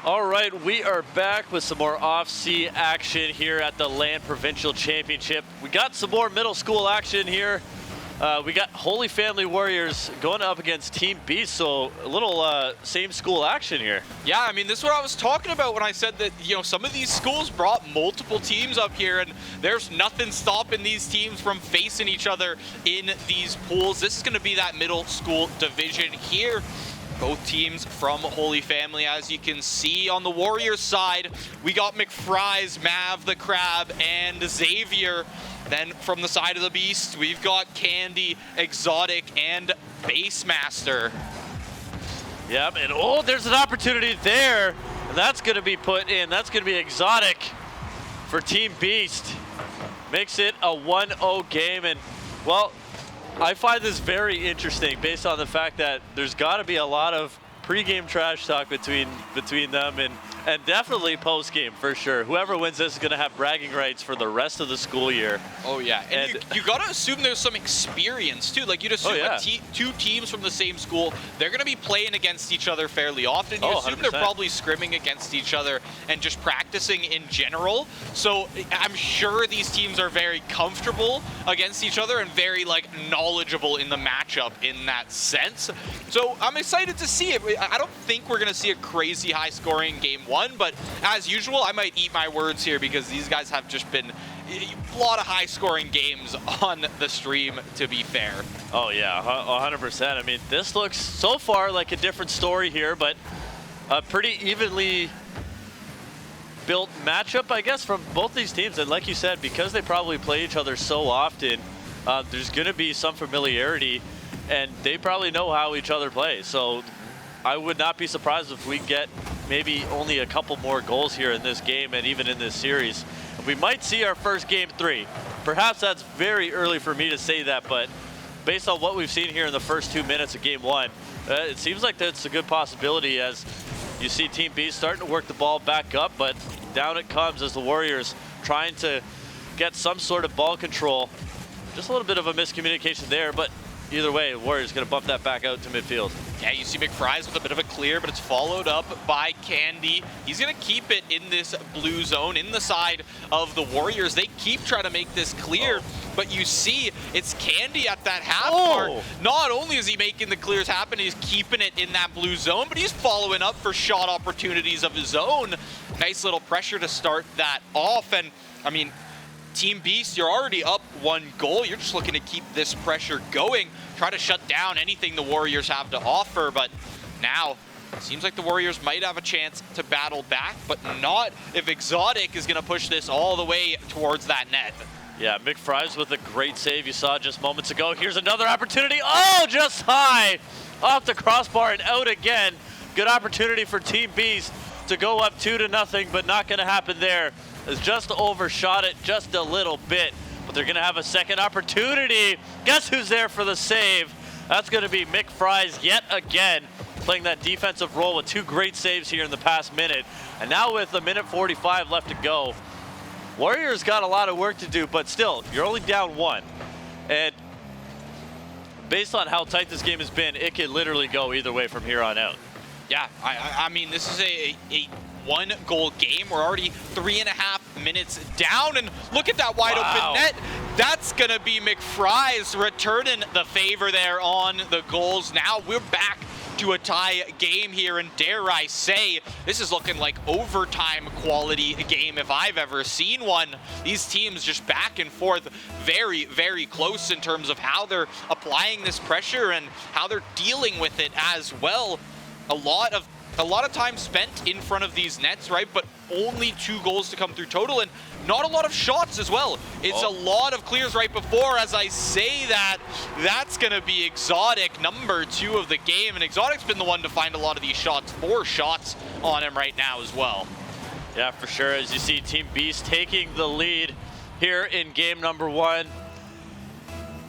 All right, we are back with some more OFSEA action here at the Land Provincial Championship. We got some more middle school action here. We got Holy Family Warriors going up against Team Beast, so a little same school action here. Yeah, I mean, this is what I was talking about when I said that, you know, some of these schools brought multiple teams up here, and there's nothing stopping these teams from facing each other in these pools. This is going to be that middle school division here. Both teams from Holy Family, as you can see. On the Warriors side, we got McFry's, Mav the Crab, and Xavier. Then from the side of the Beast, we've got Candy, Exotic, and Basemaster. Yep, and oh, there's an opportunity there. And that's going to be put in. That's going to be Exotic for Team Beast. Makes it a 1-0 game, and well, I find this very interesting based on the fact that there's got to be a lot of pre-game trash talk between them and definitely post-game for sure. Whoever wins this is going to have bragging rights for the rest of the school year. Oh yeah, and you got to assume there's some experience too. Like you'd assume two teams from the same school, they're going to be playing against each other fairly often. You assume 100%. they're probably scrimming against each other and just practicing in general. So I'm sure these teams are very comfortable against each other and very like knowledgeable in the matchup in that sense. So I'm excited to see it. I don't think we're going to see a crazy high scoring game one, but as usual, I might eat my words here because these guys have just been a lot of high scoring games on the stream, to be fair. Oh yeah, 100%. I mean, this looks so far like a different story here, but a pretty evenly built matchup, I guess, from both these teams. And like you said, because they probably play each other so often, there's going to be some familiarity, and they probably know how each other plays. So I would not be surprised if we get maybe only a couple more goals here in this game and even in this series. We might see our first game 3. Perhaps that's very early for me to say that, but based on what we've seen here in the first 2 minutes of game 1, it seems like that's a good possibility as you see Team B starting to work the ball back up, but down it comes as the Warriors trying to get some sort of ball control. Just a little bit of a miscommunication there, but either way, Warriors going to bump that back out to midfield. Yeah, you see McFry's with a bit of a clear, but it's followed up by Candy. He's going to keep it in this blue zone, in the side of the Warriors. They keep trying to make this clear, but you see it's Candy at that half mark. Not only is he making the clears happen, he's keeping it in that blue zone, but he's following up for shot opportunities of his own. Nice little pressure to start that off, and I mean, Team Beast, you're already up 1 goal. You're just looking to keep this pressure going, try to shut down anything the Warriors have to offer. But now, it seems like the Warriors might have a chance to battle back, but not if Exotic is going to push this all the way towards that net. Yeah, McFry's with a great save you saw just moments ago. Here's another opportunity. Oh, just high off the crossbar and out again. Good opportunity for Team Beast to go up 2-0, but not going to happen there. Has just overshot it just a little bit, but they're going to have a second opportunity. Guess who's there for the save? That's going to be McFry's yet again, playing that defensive role with 2 great saves here in the past minute. And now with a minute 45 left to go, Warriors got a lot of work to do, but still, you're only down 1. And based on how tight this game has been, it could literally go either way from here on out. Yeah, I mean, this is a 1-goal game. We're already 3.5 minutes down, and look at that wide open net. That's gonna be McFry's returning the favor there on the goals. Now we're back to a tie game here, and dare I say, this is looking like overtime quality game if I've ever seen one. These teams just back and forth, very, very close in terms of how they're applying this pressure and how they're dealing with it as well. A lot of time spent in front of these nets, right? But only 2 goals to come through total, and not a lot of shots as well. It's a lot of clears right before. As I say that, that's going to be Exotic, number 2 of the game, and Exotic's been the one to find a lot of these shots. 4 shots on him right now as well. Yeah, for sure. As you see, Team Beast taking the lead here in game number 1.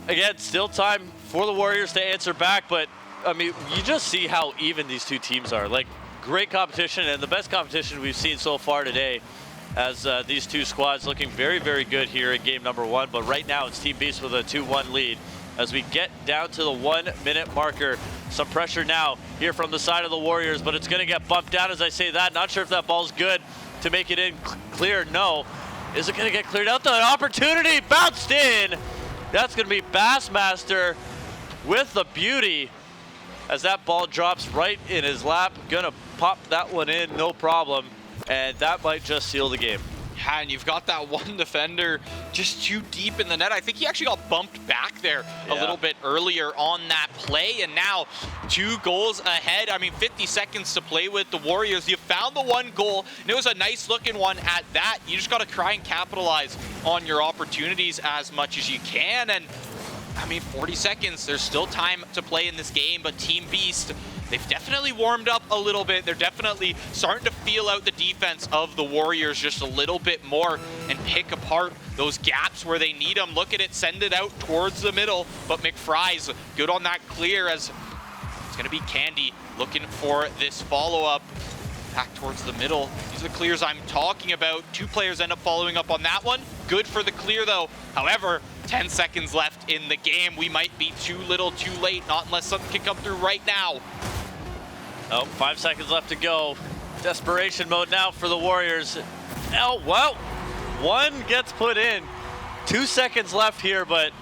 Again, still time for the Warriors to answer back, but I mean, you just see how even these 2 teams are. Like, great competition, and the best competition we've seen so far today, as these 2 squads looking very, very good here in game number 1. But right now, it's Team Beast with a 2-1 lead as we get down to the 1-minute marker Some pressure now here from the side of the Warriors, but it's going to get bumped down as I say that. Not sure if that ball's good to make it in clear. No. Is it going to get cleared out? The opportunity bounced in. That's going to be Bassmaster with the beauty as that ball drops right in his lap. Gonna pop that one in, no problem. And that might just seal the game. Yeah, and you've got that one defender just too deep in the net. I think he actually got bumped back there a little bit earlier on that play, and now 2 goals ahead. I mean, 50 seconds to play with the Warriors. You found the 1 goal, and it was a nice looking one at that. You just got to try and capitalize on your opportunities as much as you can. And I mean, 40 seconds, there's still time to play in this game, but Team Beast, they've definitely warmed up a little bit. They're definitely starting to feel out the defense of the Warriors just a little bit more and pick apart those gaps where they need them. Look at it, send it out towards the middle, but McFry's good on that clear as it's gonna be Candy looking for this follow-up. Back towards the middle. These are the clears I'm talking about. 2 players end up following up on that one. Good for the clear though. However, 10 seconds left in the game. We might be too little too late, not unless something can come through right now. Oh, 5 seconds left to go. Desperation mode now for the Warriors. Oh, well, 1 gets put in. 2 seconds left here, but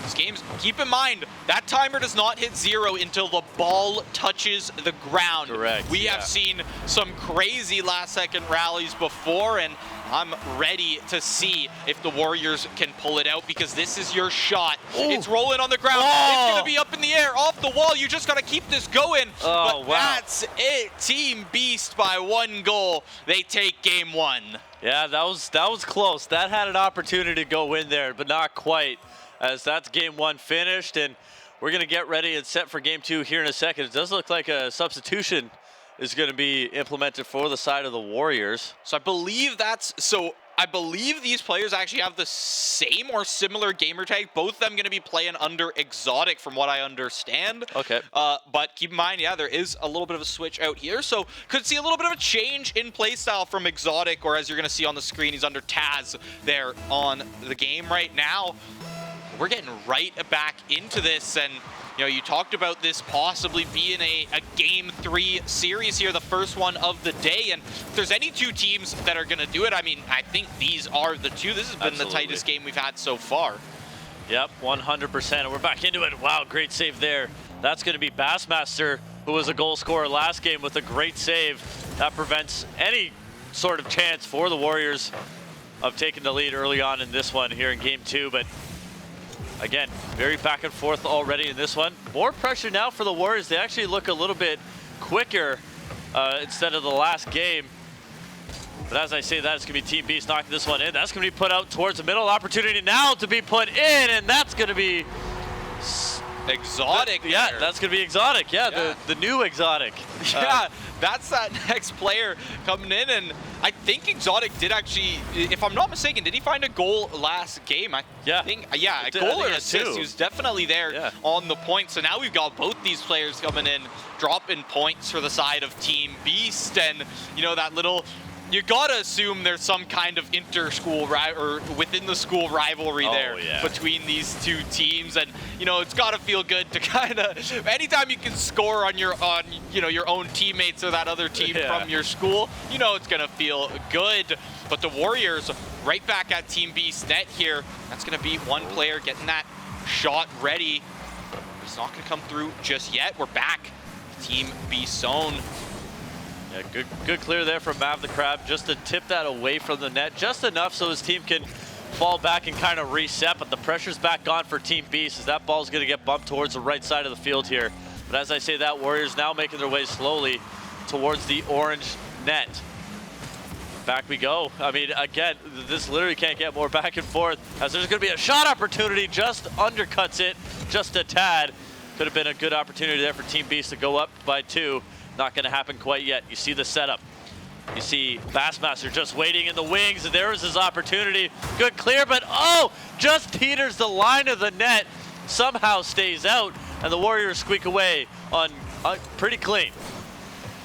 This game's, keep in mind, that timer does not hit 0 until the ball touches the ground. Correct. We have seen some crazy last-second rallies before, and I'm ready to see if the Warriors can pull it out because this is your shot. Ooh. It's rolling on the ground. Oh. It's going to be up in the air, off the wall. You just got to keep this going. Oh, but wow. That's it. Team Beast by 1 goal. They take game 1. Yeah, that was close. That had an opportunity to go in there, but not quite. As that's game 1 finished, and we're going to get ready and set for game 2 here in a second. It does look like a substitution is going to be implemented for the side of the Warriors. So I believe these players actually have the same or similar gamer tag. Both of them going to be playing under Exotic from what I understand. Okay. But keep in mind, yeah, there is a little bit of a switch out here. So could see a little bit of a change in playstyle from Exotic, or as you're going to see on the screen, he's under Taz there on the game right now. We're getting right back into this, and you know, you talked about this possibly being a game 3 series here, the first one of the day, and if there's any 2 teams that are going to do it, I mean, I think these are the 2. This has been the tightest game we've had so far. Yep, 100%, and we're back into it. Wow, great save there. That's going to be Bassmaster, who was a goal scorer last game with a great save. That prevents any sort of chance for the Warriors of taking the lead early on in this one here in game 2, but again, very back and forth already in this one. More pressure now for the Warriors. They actually look a little bit quicker instead of the last game. But as I say that, it's going to be Team Beast knocking this one in. That's going to be put out towards the middle. Opportunity now to be put in, and that's going to be Exotic. Yeah, that's going to be Exotic. Yeah, the new Exotic. Yeah, that's that next player coming in, and I think Exotic did actually, if I'm not mistaken, did he find a goal last game? I think, yeah, a goal or assist. He was definitely there on the point. So now we've got both these players coming in, dropping points for the side of Team Beast, and you know, that little, you gotta assume there's some kind of inter-school or within the school rivalry there between these 2 teams, and you know, it's gotta feel good to kind of anytime you can score on your own teammates or that other team from your school, you know, it's gonna feel good. But the Warriors right back at Team Beast net here. That's gonna be 1 player getting that shot ready. It's not gonna come through just yet. We're back. Team Beast zone. Yeah, good clear there from Mav the Crab, just to tip that away from the net, just enough so his team can fall back and kind of reset, but the pressure's back on for Team Beast as that ball's going to get bumped towards the right side of the field here. But as I say that, Warriors now making their way slowly towards the orange net. Back we go. I mean, again, this literally can't get more back and forth as there's going to be a shot opportunity, just undercuts it just a tad. Could have been a good opportunity there for Team Beast to go up by 2. Not going to happen quite yet. You see the setup. You see Bassmaster just waiting in the wings, and there is his opportunity. Good clear, but oh, just teeters the line of the net. Somehow stays out, and the Warriors squeak away on pretty clean.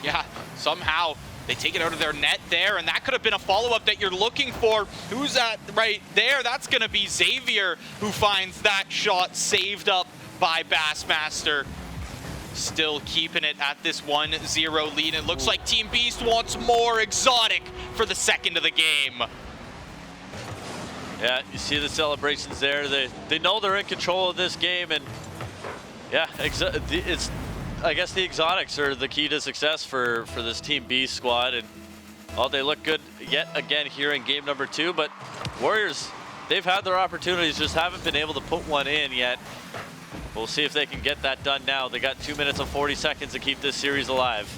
Yeah, somehow they take it out of their net there, and that could have been a follow-up that you're looking for. Who's that right there? That's going to be Xavier, who finds that shot saved up by Bassmaster. still keeping it at this 1-0 lead. It looks like Team Beast wants more exotic for the second of the game. Yeah, you see the celebrations there. They know they're in control of this game, and yeah, it's I guess the exotics are the key to success for this Team B squad, and they look good yet again here in game number 2. But Warriors, they've had their opportunities, just haven't been able to put one in yet. We'll see if they can get that done now. They got 2 minutes and 40 seconds to keep this series alive.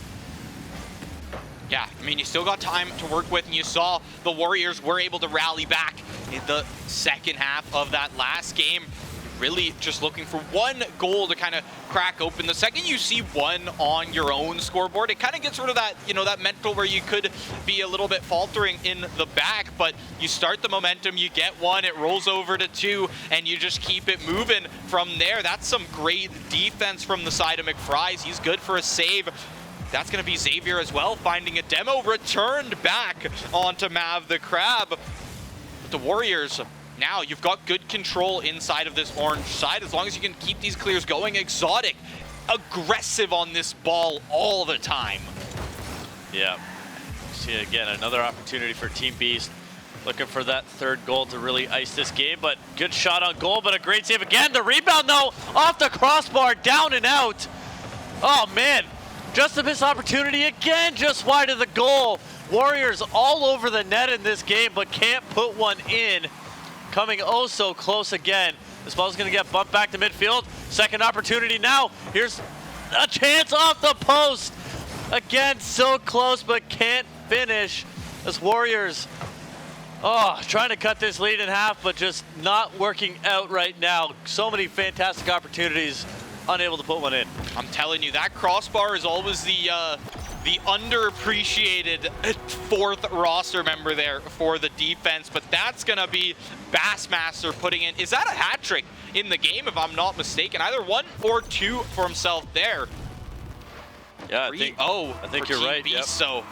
Yeah, I mean, you still got time to work with, and you saw the Warriors were able to rally back in the second half of that last game. Really just looking for one goal to kind of crack open. The second you see one on your own scoreboard, it kind of gets rid of that, that mental where you could be a little bit faltering in the back, but you start the momentum, you get one, it rolls over to 2, and you just keep it moving from there. That's some great defense from the side of McFries. He's good for a save. That's going to be Xavier as well, finding a demo, returned back onto Mav the Crab. But the Warriors, now you've got good control inside of this orange side. As long as you can keep these clears going, exotic, aggressive on this ball all the time. Yeah, see again, another opportunity for Team Beast. Looking for that third goal to really ice this game, but good shot on goal, but a great save again. The rebound though, off the crossbar, down and out. Oh man, just a missed opportunity again, just wide of the goal. Warriors all over the net in this game, but can't put one in. Coming oh so close again. This ball's gonna get bumped back to midfield. Second opportunity now. Here's a chance off the post. Again, so close, but can't finish. As Warriors, trying to cut this lead in half, but just not working out right now. So many fantastic opportunities, unable to put one in. I'm telling you, that crossbar is always the underappreciated fourth roster member there for the defense, but that's gonna be Bassmaster putting in. Is that a hat trick in the game, if I'm not mistaken? Either 1 or 2 for himself there. Yeah, I think you're right. Yep. So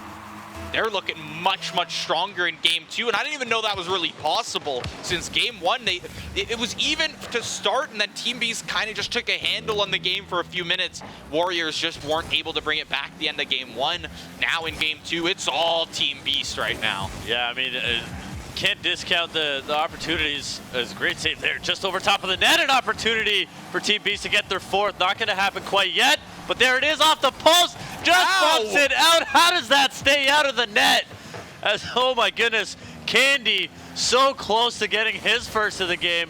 they're looking much, much stronger in game 2, and I didn't even know that was really possible since game 1. It was even to start, and then Team Beast kind of just took a handle on the game for a few minutes. Warriors just weren't able to bring it back at the end of game 1. Now in game 2, it's all Team Beast right now. Yeah, I mean, can't discount the opportunities. There's a great save there, just over top of the net. An opportunity for Team Beast to get their fourth. Not going to happen quite yet, but there it is off the post. Just bumps it out. How does that stay out of the net? Oh my goodness, Candy so close to getting his first of the game.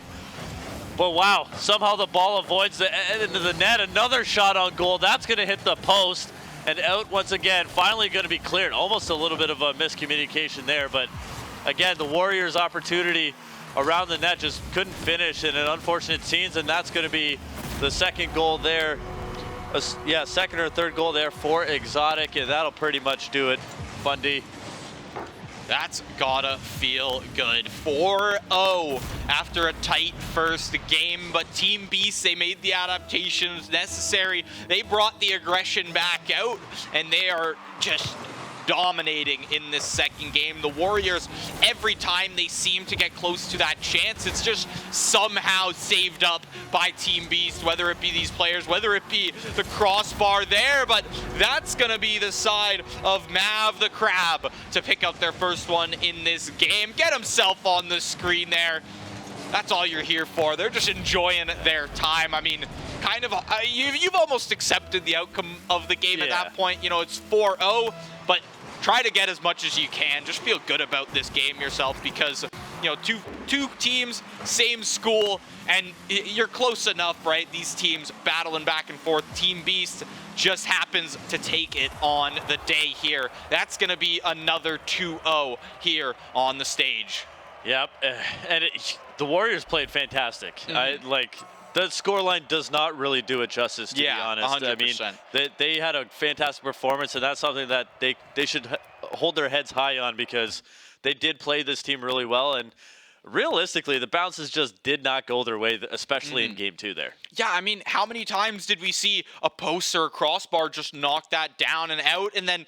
But wow, somehow the ball avoids the end of the net. Another shot on goal. That's going to hit the post and out once again. Finally going to be cleared. Almost a little bit of a miscommunication there, but again, the Warriors' opportunity around the net just couldn't finish in an unfortunate scenes, and that's going to be the second goal there. Yeah, second or third goal there for Exotic, and that'll pretty much do it. Fundy. That's gotta feel good. 4-0 after a tight first game, but Team Beast, they made the adaptations necessary. They brought the aggression back out, and they are just dominating in this second game. The Warriors, every time they seem to get close to that chance, it's just somehow saved up by Team Beast, whether it be these players, whether it be the crossbar there, but that's gonna be the side of Mav the Crab to pick up their first one in this game. Get himself on the screen there. That's all you're here for. They're just enjoying their time. I mean, kind of, you've almost accepted the outcome of the game at that point. It's 4-0, but try to get as much as you can. Just feel good about this game yourself because, two teams, same school, and you're close enough, right? These teams battling back and forth. Team Beast just happens to take it on the day here. That's going to be another 2-0 here on the stage. Yep, and the Warriors played fantastic. The scoreline does not really do it justice, to be honest. 100%. I mean, they had a fantastic performance, and that's something that they should hold their heads high on because they did play this team really well. And realistically, the bounces just did not go their way, especially in game 2 there. Yeah, I mean, how many times did we see a post or a crossbar just knock that down and out, and then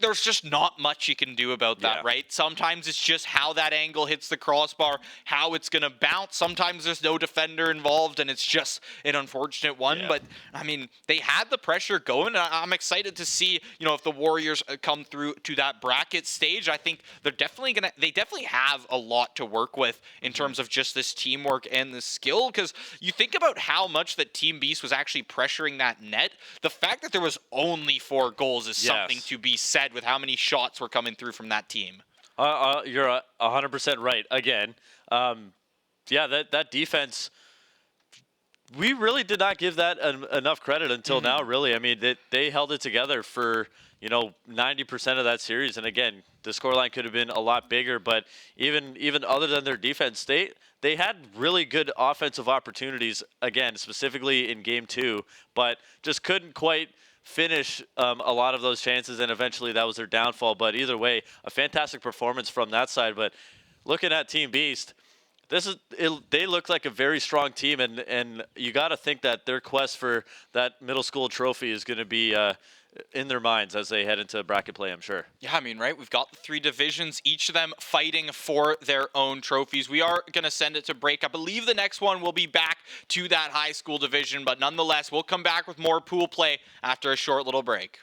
there's just not much you can do about that, right? Sometimes it's just how that angle hits the crossbar, how it's going to bounce. Sometimes there's no defender involved, and it's just an unfortunate one. But, I mean, they had the pressure going, and I'm excited to see, if the Warriors come through to that bracket stage. I think they definitely have a lot to work with in terms of just this teamwork and the skill, because you think about how much that Team Beast was actually pressuring that net. The fact that there was only 4 goals is something to be said with how many shots were coming through from that team. You're 100% right. Again, that defense, we really did not give that enough credit until now, really. I mean, they held it together for 90% of that series, and again, the scoreline could have been a lot bigger. But even other than their defense, they had really good offensive opportunities, again, specifically in game 2, but just couldn't quite finish a lot of those chances, and eventually that was their downfall. But either way, a fantastic performance from that side. But looking at Team Beast, they look like a very strong team, and you got to think that their quest for that middle school trophy is going to be in their minds as they head into bracket play, I'm sure. Yeah, I mean, right? We've got the 3 divisions, each of them fighting for their own trophies. We are going to send it to break. I believe the next one will be back to that high school division, but nonetheless, we'll come back with more pool play after a short little break.